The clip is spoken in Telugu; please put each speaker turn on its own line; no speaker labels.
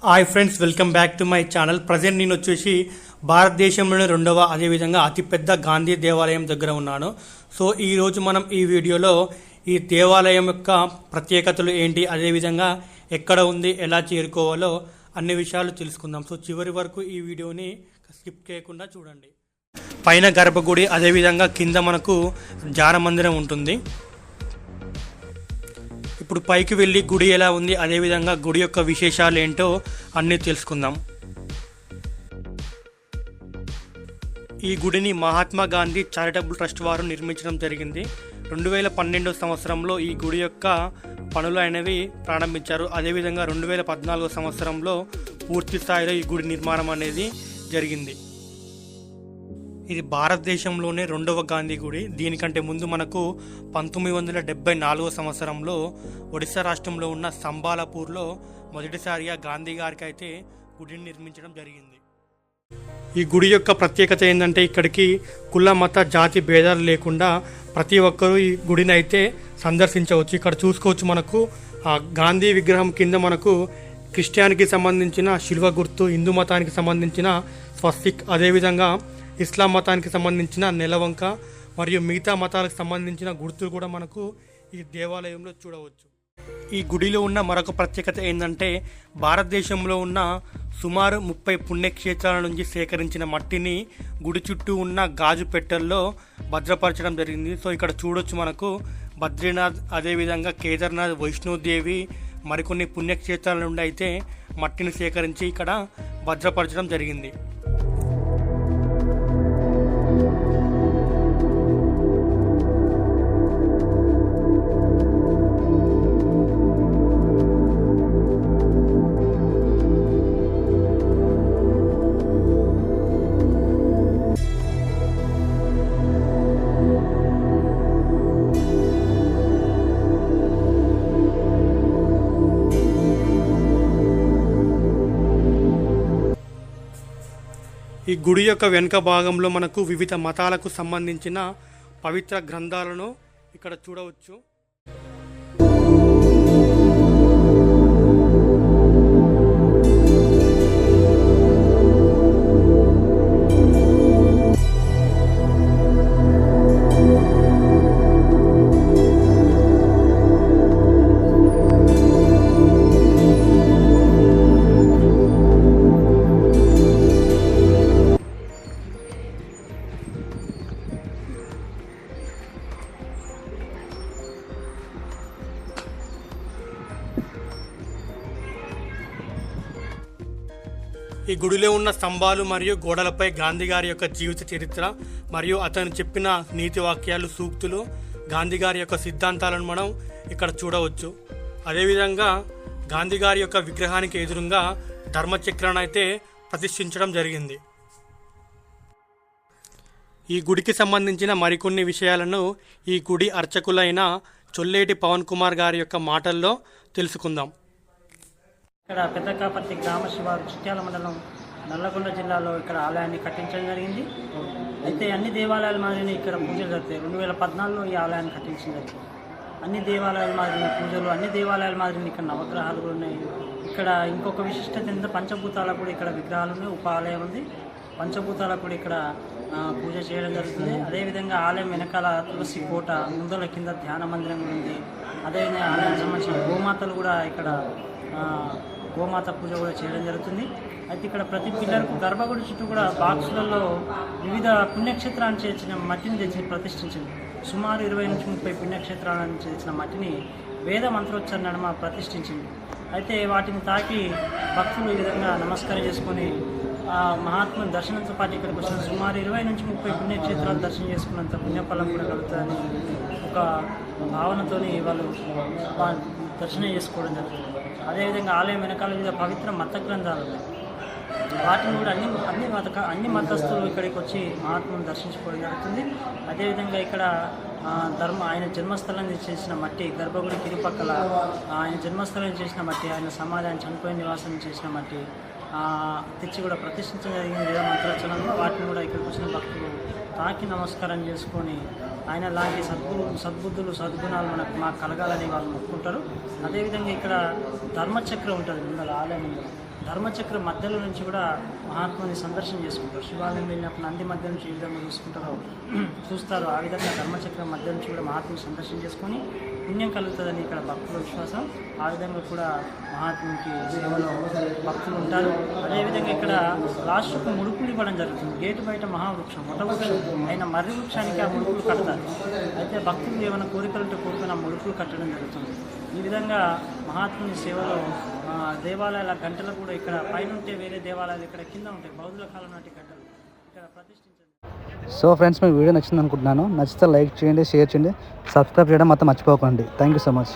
Hi friends, welcome back to my channel. Present నేను వచ్చేసి భారతదేశంలోని రెండవ అదేవిధంగా అతిపెద్ద గాంధీ దేవాలయం దగ్గర ఉన్నాను. సో ఈరోజు మనం ఈ వీడియోలో ఈ దేవాలయం యొక్క ప్రత్యేకతలు ఏంటి, అదేవిధంగా ఎక్కడ ఉంది, ఎలా చేరుకోవాలో అన్ని విషయాలు తెలుసుకుందాం. సో చివరి వరకు ఈ వీడియోని స్కిప్ చేయకుండా చూడండి. పైన గర్భగుడి, అదేవిధంగా కింద మనకు జార మందిరం ఉంటుంది. ఇప్పుడు పైకి వెళ్ళి గుడి ఎలా ఉంది, అదేవిధంగా గుడి యొక్క విశేషాలు ఏంటో అన్నీ తెలుసుకుందాం. ఈ గుడిని మహాత్మా గాంధీ చారిటబుల్ ట్రస్ట్ వారు నిర్మించడం జరిగింది. 2012 సంవత్సరంలో ఈ గుడి యొక్క పనులు అనేవి ప్రారంభించారు. అదేవిధంగా 2014 సంవత్సరంలో పూర్తి స్థాయిలో ఈ గుడి నిర్మాణం అనేది జరిగింది. ఇది భారతదేశంలోనే రెండవ గాంధీ గుడి. దీనికంటే ముందు మనకు 1974 సంవత్సరంలో ఒడిశా రాష్ట్రంలో ఉన్న సంబాలపూర్లో మొదటిసారిగా గాంధీ గారికి అయితే గుడిని నిర్మించడం జరిగింది. ఈ గుడి యొక్క ప్రత్యేకత ఏంటంటే ఇక్కడికి కుల మత జాతి భేదాలు లేకుండా ప్రతి ఒక్కరూ ఈ గుడిని అయితే సందర్శించవచ్చు. ఇక్కడ చూసుకోవచ్చు, మనకు ఆ గాంధీ విగ్రహం కింద మనకు క్రిస్టియానికి సంబంధించిన శిల్వ గుర్తు, హిందూ మతానికి సంబంధించిన స్వస్తిక్, అదేవిధంగా ఇస్లాం మతానికి సంబంధించిన నెలవంక మరియు మిగతా మతాలకు సంబంధించిన గుర్తులు కూడా మనకు ఈ దేవాలయంలో చూడవచ్చు. ఈ గుడిలో ఉన్న మరొక ప్రత్యేకత ఏంటంటే భారతదేశంలో ఉన్న సుమారు 30 పుణ్యక్షేత్రాల నుంచి సేకరించిన మట్టిని గుడి చుట్టూ ఉన్న గాజు పెట్టెల్లో భద్రపరచడం జరిగింది. సో ఇక్కడ చూడొచ్చు, మనకు బద్రీనాథ్, అదేవిధంగా కేదార్నాథ్, వైష్ణోదేవి మరికొన్ని పుణ్యక్షేత్రాల నుండి అయితే మట్టిని సేకరించి ఇక్కడ భద్రపరచడం జరిగింది. ఈ గుడి యొక్క వెనుక భాగంలో మనకు వివిధ మతాలకు సంబంధించిన పవిత్ర గ్రంథాలను ఇక్కడ చూడవచ్చు. ఈ గుడిలో ఉన్న స్తంభాలు మరియు గోడలపై గాంధీ గారి యొక్క జీవిత చరిత్ర మరియు అతను చెప్పిన నీతి వాక్యాలు, సూక్తులు, గాంధీ గారి యొక్క సిద్ధాంతాలను మనం ఇక్కడ చూడవచ్చు. అదేవిధంగా గాంధీ గారి యొక్క విగ్రహానికి ఎదురుగా ధర్మచక్రాన్ని అయితే ప్రతిష్ఠించడం జరిగింది. ఈ గుడికి సంబంధించిన మరికొన్ని విషయాలను ఈ గుడి అర్చకులైన చొల్లేటి పవన్ కుమార్ గారి యొక్క మాటల్లో తెలుసుకుందాం.
ఇక్కడ పెద్దకాపర్తి గ్రామ శివారు చిట్యాల మండలం నల్లగొండ జిల్లాలో ఇక్కడ ఆలయాన్ని కట్టించడం జరిగింది. అయితే అన్ని దేవాలయాల మాదిరిని ఇక్కడ పూజలు జరుగుతాయి. 2014లో ఈ ఆలయాన్ని కట్టించడం జరిగింది. అన్ని దేవాలయాల మాదిరిన పూజలు, అన్ని దేవాలయాల మాదిరిని ఇక్కడ నవగ్రహాలు కూడా ఉన్నాయి. ఇక్కడ ఇంకొక విశిష్టత ఏంటంటే పంచభూతాలకు కూడా ఇక్కడ విగ్రహాలు ఉన్నాయి. ఉప ఆలయం ఉంది, పంచభూతాలకు కూడా ఇక్కడ పూజ చేయడం జరుగుతుంది. అదేవిధంగా ఆలయం వెనకాల తులసి కోట, ముందల కింద ధ్యాన మందిరం ఉంది. అదేవిధంగా ఆలయానికి సంబంధించిన గోమాతలు కూడా ఇక్కడ గోమాత పూజ కూడా చేయడం జరుగుతుంది. అయితే ఇక్కడ ప్రతి పిల్లర్కు గర్భగుడి చుట్టూ కూడా బాక్సులలో వివిధ పుణ్యక్షేత్రాలను చేసిన మట్టిని తెచ్చి ప్రతిష్ఠించింది. సుమారు 20 నుంచి 30 పుణ్యక్షేత్రాలను చేసిన మట్టిని వేద మంత్రోచ్చరణ నడుమ ప్రతిష్ఠించింది. అయితే వాటిని తాకి భక్తులు ఈ విధంగా నమస్కారం చేసుకొని మహాత్ముని దర్శనంతో పాటు ఇక్కడికి వచ్చిన సుమారు 20 నుంచి 30 పుణ్యక్షేత్రాలు దర్శనం చేసుకున్నంత పుణ్యఫలం కూడా కలుగుతుందని ఒక భావనతోని వాళ్ళు దర్శనం చేసుకోవడం జరుగుతుంది. అదేవిధంగా ఆలయం వెనకాల వివిధ పవిత్ర మత గ్రంథాలు ఉన్నాయి. వాటిని కూడా అన్ని మతస్థులు ఇక్కడికి వచ్చి మహాత్ముని దర్శించుకోవడం జరుగుతుంది. అదేవిధంగా ఇక్కడ ఆయన జన్మస్థలం చేసిన మట్టి, గర్భగుడి తిరుపక్కల ఆయన జన్మస్థలం చేసిన మట్టి, ఆయన సమాధానం చనిపోయిన నివాసం చేసిన మట్టి తెచ్చి కూడా ప్రతిష్ఠించడం జరిగింది వేద మంత్రోచ్చరణలో. వాటిని కూడా ఇక్కడికి వచ్చిన భక్తులు తాకి నమస్కారం చేసుకొని ఆయన లాంటి సద్బుద్ధులు సద్గుణాలు మాకు కలగాలని వాళ్ళు మొక్కుకుంటారు. అదేవిధంగా ఇక్కడ ధర్మచక్రం ఉంటుంది ముందర ఆలయం ముందర. ధర్మచక్రం మధ్యలో నుంచి కూడా మహాత్ముని సందర్శన చేసుకుంటారు. శివాలయం వెళ్ళినప్పుడు నంది మధ్య నుంచి ఏ విధంగా చూస్తారు. ఆ విధంగా ధర్మచక్రం మధ్య నుంచి కూడా మహాత్ముని సందర్శన చేసుకొని పుణ్యం కలుగుతుందని ఇక్కడ భక్తుల విశ్వాసం. ఆ విధంగా కూడా మహాత్మునికి సేవలో భక్తులు ఉంటారు. అదేవిధంగా ఇక్కడ లాస్ట్కు ముడుపులు ఇవ్వడం జరుగుతుంది. గేటు బయట మహావృక్షం వటవృక్షం అయిన మర్రి వృక్షానికి ఆ ముడుపులు కడతారు. అయితే భక్తులు ఏమైనా కోరికలుంటే కోరుకుని ఆ ముడుపులు కట్టడం జరుగుతుంది. ఈ విధంగా మహాత్ముని సేవలో దేవాలయాల గంటలు కూడా ఇక్కడ పైన ఉంటే వేరే దేవాలయాలు ఇక్కడ కింద ఉంటాయి. బౌద్ధుల కాలం నాటి గంటలు ఇక్కడ ప్రతిష్ఠించారు.
సో ఫ్రెండ్స్, మీకు వీడియో నచ్చింది అనుకుంటున్నాను. నచ్చితే లైక్ చేయండి, షేర్ చేయండి, సబ్స్క్రైబ్ చేయడం మాత్రం మర్చిపోకండి. Thank you so much.